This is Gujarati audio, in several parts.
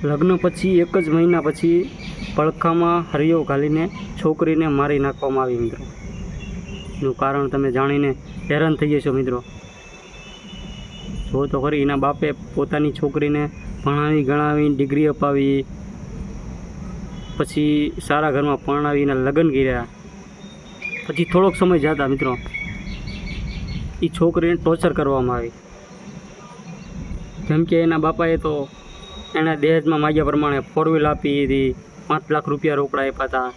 લગ્ન પછી 1 જ મહિના પછી પડખામાં હરિયો ઘાલીને છોકરીને મારી નાખવામાં આવી મિત્રો. એનું કારણ તમે જાણીને હેરાન થઈ જશો મિત્રો. જો તો ખરી, એના બાપે પોતાની છોકરીને ભણાવી ગણાવી ડિગ્રી અપાવી, પછી સારા ઘરમાં પરણાવીને લગ્ન કર્યા. પછી થોડોક સમય જતા મિત્રો એ છોકરીને ટોર્ચર કરવામાં આવી. જેમ કે એના બાપાએ તો એના દહેજમાં માગ્યા પ્રમાણે 4 વ્હીલ આપી હતી, 5 લાખ રૂપિયા રોકડા આપ્યા હતા,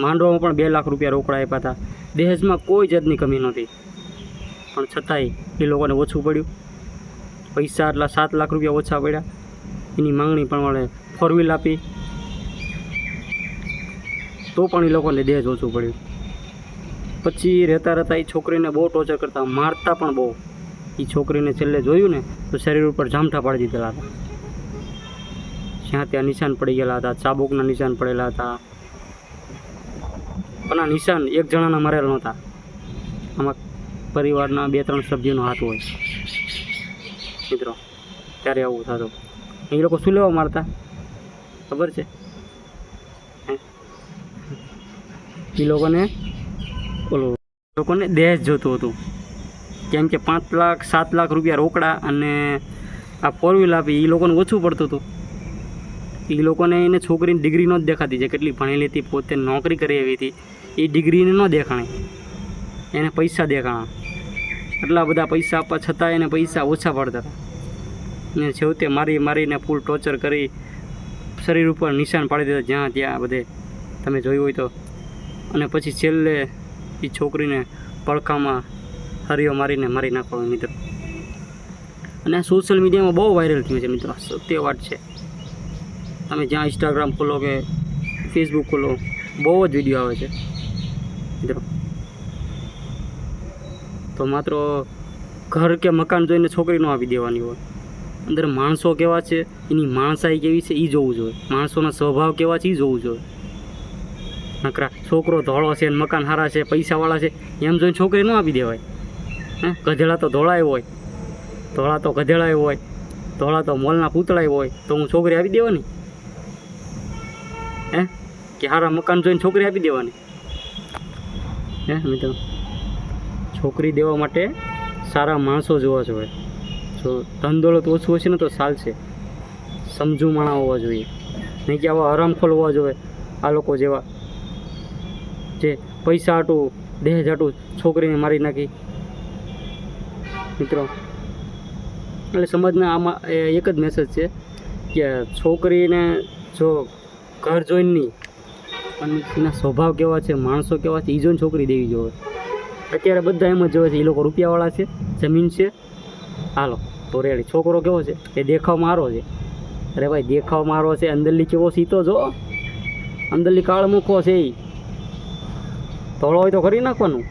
માંડવામાં પણ 2 લાખ રૂપિયા રોકડા આપ્યા હતા. દહેજમાં કોઈ જાતની કમી નહોતી, પણ છતાંય એ લોકોને ઓછું પડ્યું. પૈસા એટલા 7 લાખ રૂપિયા ઓછા પડ્યા. એની માંગણી પ્રમાણે 4 વ્હીલ આપી તો પણ એ લોકોને દહેજ ઓછું પડ્યું. પછી રહેતા રહેતા એ છોકરીને બહુ ટોર્ચર કરતા, મારતા પણ બહુ. એ છોકરીને છેલ્લે જોયું ને તો શરીર ઉપર જામઠા પાડી દીધેલા હતા. જ્યાં ત્યાં નિશાન પડી ગયેલા હતા, ચાબુકના નિશાન પડેલા હતા. પણ આ નિશાન એક જણાના મારેલા નહોતા, આમાં પરિવારના 2-3 સભ્યોનો હાથ હોય મિત્રો. ત્યારે આવું થતું. એ લોકો શું લેવા મારતા ખબર છે? એ લોકોને દહેજ જોતું હતું. કેમ કે 5 લાખ 7 લાખ રૂપિયા રોકડા અને આ 4 વ્હીલ આપી એ લોકોને ઓછું પડતું હતું. એ લોકોને એને છોકરીની ડિગ્રી ન દેખાતી, જે કેટલી ભણેલી હતી, પોતે નોકરી કરી આવી હતી, એ ડિગ્રીને ન દેખાણી, એને પૈસા દેખાણા. એટલા બધા પૈસા આપવા છતાં એને પૈસા ઓછા પડતા હતા. અને છેવટે મારીને ફૂલ ટોર્ચર કરી શરીર ઉપર નિશાન પાડી દીધા જ્યાં ત્યાં બધે તમે જોયું હોય તો. અને પછી છેલ્લે એ છોકરીને પડખામાં હરિયો મારીને મારી નાખવાનો મિત્રો. અને આ સોશિયલ મીડિયામાં બહુ વાયરલ થયું છે મિત્રો. સત્ય વાત છે. તમે જ્યાં ઇન્સ્ટાગ્રામ ખોલો કે ફેસબુક ખોલો, બહુ જ વિડીયો આવે છે મિત્રો. તો માત્ર ઘર કે મકાન જોઈને છોકરી ન આપી દેવાની હોય. અંદર માણસો કેવા છે, એની માણસાઈ કેવી છે એ જોવું જોઈએ. માણસોના સ્વભાવ કેવા છે એ જોવું જોઈએ. નકરા છોકરો ધોળો છે, મકાન સારા છે, પૈસાવાળા છે એમ જોઈને છોકરી ન આપી દેવાય. ગધેડા તો ધોળાય હોય, ધોળા તો ગધેડાય હોય, ધોળા તો મોલના પૂતળાય હોય, તો હું છોકરી આપી દેવાની? કે સારા મકાન જોઈને છોકરી આપી દેવાની? મિત્રો, છોકરી દેવા માટે સારા માણસો જોવા જોઈએ. જો ધન દોલત ઓછું હશે ને તો ચાલશે. સમજુ માણા હોવા જોઈએ, નહીં કે આવા હરામખોર હોવા જોઈએ આ લોકો જેવા, જે પૈસા હાટું દહેજ હાટું છોકરીને મારી નાખી મિત્રો. એટલે સમાજના આમાં એક જ મેસેજ છે કે છોકરીને જો ઘર જોઈને નહીં, અને એના સ્વભાવ કેવા છે, માણસો કેવા છે એ જોઈને છોકરી દેવી જોઈએ. અત્યારે બધા એમ જ જોવે છે, એ લોકો રૂપિયાવાળા છે, જમીન છે, હાલો તો રેડી. છોકરો કેવો છે એ દેખાવ મારો છે. અરે ભાઈ, દેખાવ મારો છે, અંદરલી કેવો સીતો જો, અંદરલી કાળ મૂકો છે. એ ધોળો હોય તો કરી નાખવાનું.